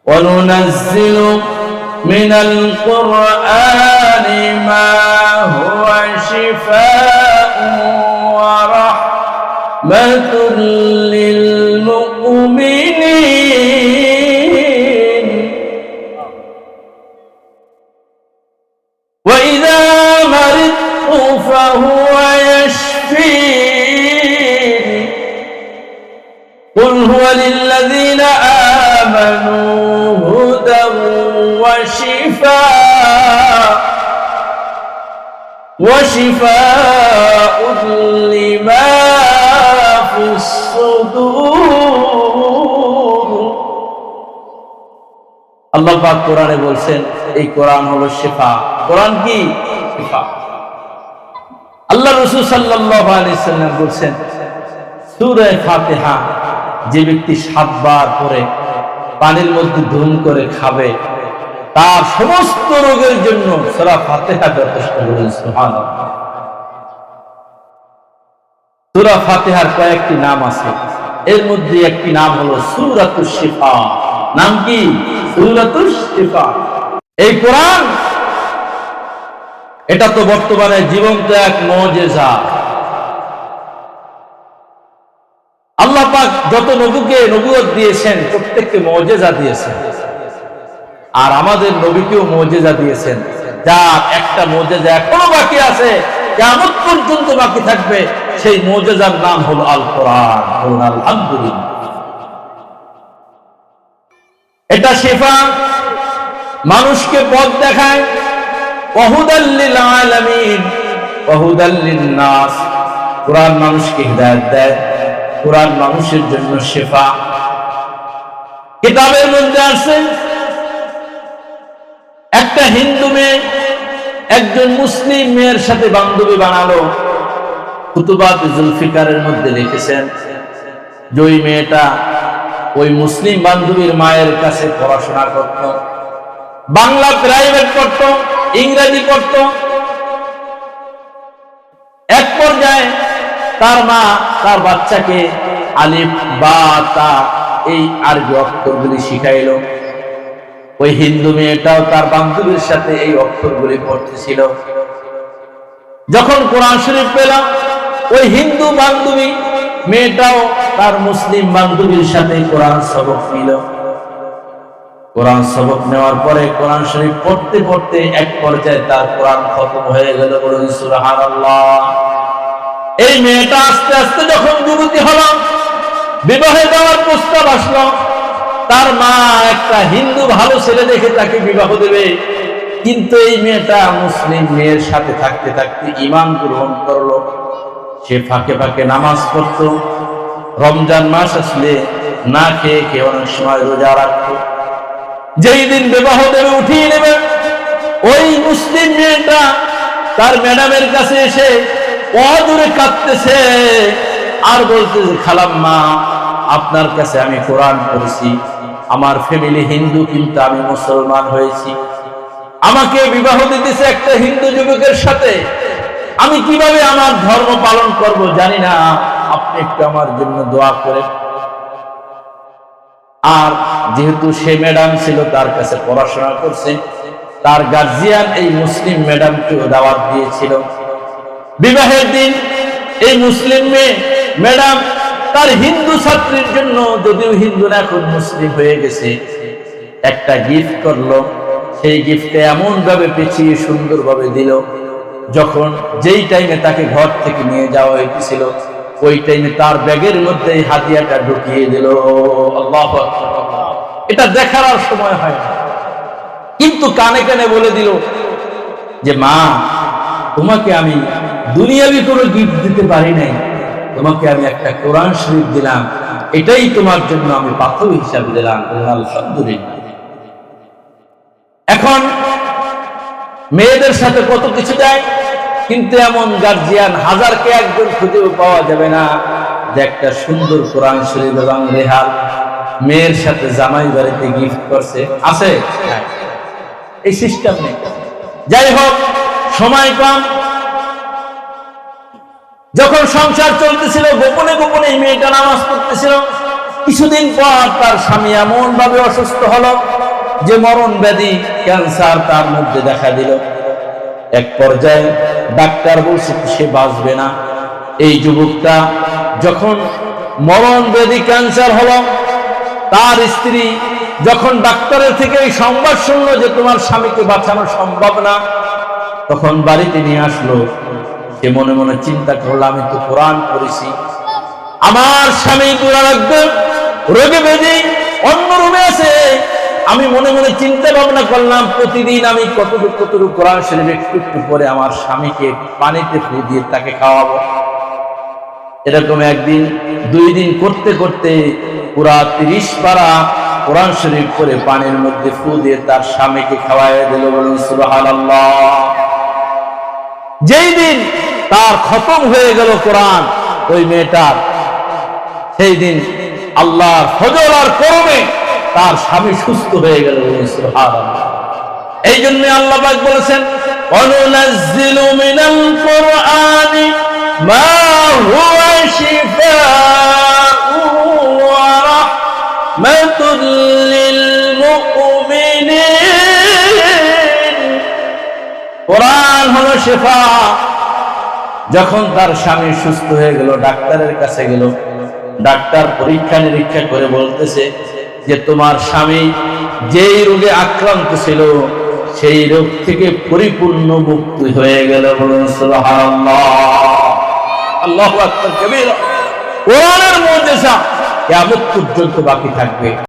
وننزل من القرآن ما هو شفاء ورحمة للمؤمنين وإذا مرضت فهو يشفين قل هو للذين آمنوا هدى وشفاء لما في الصدور আল্লাহ পাক কোরআনে বলছেন এই কোরআন হলো শিফা। কোরআন কি? শিফা। আল্লাহ রাসূল সাল্লাল্লাহু আলাইহি সাল্লাম বলছেন সূরা ফাতিহা যে ব্যক্তি 7 বার পড়ে পানির মধ্যে ধুম করে খাবে তার সমস্ত রোগের জন্য সূরা ফাতিহা যথেষ্ট। বলুন সুবহানাল্লাহ। সূরা ফাতিহার কয়েকটি নাম আছে, এর মধ্যে একটি নাম হলো সূরাতুশ শিফা। নাম কি? সূরাতুশ শিফা। এই কোরআন এটা তো বর্তমানে জীবন্ত এক মুজিজা। আল্লাহ পাক যত নবীকে নবুয়ত দিয়েছেন প্রত্যেককে মুজিজা দিয়েছেন, আর আমাদের নবীকেও মুজিজা দিয়েছেন, যার একটা মুজিজা এখনো বাকি আছে, কিয়ামত পর্যন্ত বাকি থাকবে। সেই মুজিজার নাম হলো আল কোরআন। বলুন আলহামদুলিল্লাহ। এটা শিফা, মানুষকে পথ দেখায়। ওয়াহুদাল লিল আলামিন ওয়াহুদাল লিন নাস। কোরআন মানুষকে হিদায়াত দেয়, কোরআন মানুষের জন্য শিফা। কিতাবের মধ্যে আছে একটা হিন্দু মেয়ে একজন মুসলিম মেয়ের সাথে বান্ধবী বানালো। কুতুবাত জুলফিকারের মধ্যে লিখেছেন যে ওই মেয়েটা ওই মুসলিম বান্ধবীর মায়ের কাছে পড়াশোনা করত, বাংলা প্রাইভেট পড়ত, ইংরেজি পড়ত। এক পর্যায়ে তার মা তার বাচ্চাকে আলিফ বা তা এই আরবি অক্ষরগুলি শিখাইলো। ওই হিন্দু মেয়েটাও তার বান্ধবীর সাথে এই অক্ষরগুলি পড়তেছিল। যখন কোরআন শরীফ পেলাম, ওই হিন্দু বান্ধবী মেয়েটাও তার মুসলিম বান্ধবীর সাথে কোরআন সবক নিল। কোরআন সবক নেওয়ার পরে কোরআন শরীফ পড়তে পড়তে এক পর্যায়ে তার কোরআন খতম হয়ে গেল। বলুন সুবহানাল্লাহ। এই মেয়েটা আস্তে আস্তে যখন যুবতী হলো, বিবাহে দেওয়ার প্রস্তাব আসলো। তার মা একটা হিন্দু ভালো ছেলে দেখে তাকে বিবাহ দেবে, কিন্তু এই মেয়েটা মুসলিম মেয়ের সাথে থাকতে থাকতে ঈমান গ্রহণ করলো। সে ফাঁকে ফাঁকে নামাজ পড়তো, রমজান মাস আসলে না খেয়ে খেয়ে অনেক সময় রোজা রাখতো। যেই দিন বিবাহ দেবে উঠিয়ে নেবে, ওই মুসলিম মেয়েটা তার ম্যাডামের কাছে এসে অদূরে কাঁদতেছে আর বলতেছে, খালাম্মা আপনার কাছে আমি কোরআন পড়েছি, আমার ফ্যামিলি হিন্দু কিন্তু আমি মুসলমান হয়েছি, আমাকে বিবাহ দিতেছে একটা হিন্দু যুবকের সাথে, আমি কিভাবে আমার ধর্ম পালন করব জানি না, আপনি একটু আমার জন্য দোয়া করেন। আর যেহেতু সে ম্যাডাম ছিল, তার কাছে পড়াশোনা করছে, তার গার্জিয়ান এই মুসলিম ম্যাডামকেও দাওয়াত দিয়েছিল। বিবাহের দিন এই মুসলিম ম্যাডাম তার হিন্দু ছাত্রীর জন্য, যদিও হিন্দু না এখন মুসলিম হয়ে গেছে, একটা গিফট করলো। সেই গিফটে এমন ভাবে পেঁচিয়ে সুন্দরভাবে দিল, যখন যেই টাইমে তাকে ঘর থেকে নিয়ে যাওয়া হয়েছিল ওই টাইমে তার ব্যাগের মধ্যে এই হাদিয়াটা ঢুকিয়ে দিল। আল্লাহু আকবার। এটা দেখার আর সময় হয় না, কিন্তু কানে কানে বলে দিল যে মা, তোমাকে আমি দুনিয়াবি কোনো গিফট দিতে পারি নাই, তোমাকে আমি একটা কোরআন শরীফ দিলাম, এটাই তোমার জন্য আমি পাথর হিসাবে দিলাম। আলহামদুলিল্লাহ। এখন মেয়েদের সাথে কত কিছু দেয়, কিন্তু এমন গার্জিয়ান হাজারকে একজন খুঁজেও পাওয়া যাবে না যে একটা সুন্দর কোরআন শরীফ এবং রেহাল মেয়ের সাথে জামাই বাড়িতে গিফট করছে। আছে? এই সিস্টেম নেই। যাই হোক, সময় কম। যখন সংসার চলতেছিল, গোপনে গোপনে এই মেয়েটা নামাজ পড়তেছিল। কিছুদিন পর তার স্বামী এমন ভাবে অসুস্থ হলো যে মরণ ব্যাধি, ক্যান্সার তার মধ্যে দেখা দিল। এক পর্যায়ে ডাক্তার বলছে সে বাঁচবে না। এই যুবকটা যখন মরণ ব্যাধি ক্যান্সার হলো, তার স্ত্রী যখন ডাক্তারের থেকে এই সংবাদ শুনলো যে তোমার স্বামীকে বাঁচানো সম্ভব না, তখন বাড়িতে নিয়ে আসলো। সে মনে মনে চিন্তা করলো, আমি তো কোরআন পড়েছি, আমার স্বামী দুরারোগ্য রোগে বেঁধে অন্য রুমে আছে। আমি মনে মনে চিন্তা ভাবনা করলাম, প্রতিদিন আমি কতটুকু কোরআন শরীফ একটু একটু করে আমার স্বামীকে পানিতে ফু দিয়ে তাকে খাওয়াবো। এরকম একদিন দুই দিন করতে করতে পুরা 30 পারা কোরআন শরীফ করে পানির মধ্যে ফু দিয়ে তার স্বামীকে খাওয়াইয়া দিল। বলুন সুবহানাল্লাহ। যেই দিন তার খতম হয়ে গেল কোরআন ওই মেয়েটার, সেই দিন আল্লাহর ফজল আর করমে তার স্বামী সুস্থ হয়ে গেল। সুবহানাল্লাহ। এই জন্য আল্লাহ পাক বলেছেন, অনুনাজ্জিলু মিনাল কুরআনি মা হুয়া শিফাউ ওয়া রাহমাতুল লিল মুমিনিন। কোরআন হলো শিফা। যখন তার স্বামী সুস্থ হয়ে গেল, ডাক্তারের কাছে গেল। ডাক্তার পরীক্ষা নিরীক্ষা করে বলতেছে যে তোমার স্বামী যেই রোগে আক্রান্ত ছিল সেই রোগ থেকে পরিপূর্ণ মুক্তি হয়ে গেল। বলুন সুবহানাল্লাহ। আল্লাহু আকবার কবীরা। কোরআনের মুজিজা কিয়ামত পর্যন্ত বাকি থাকবে।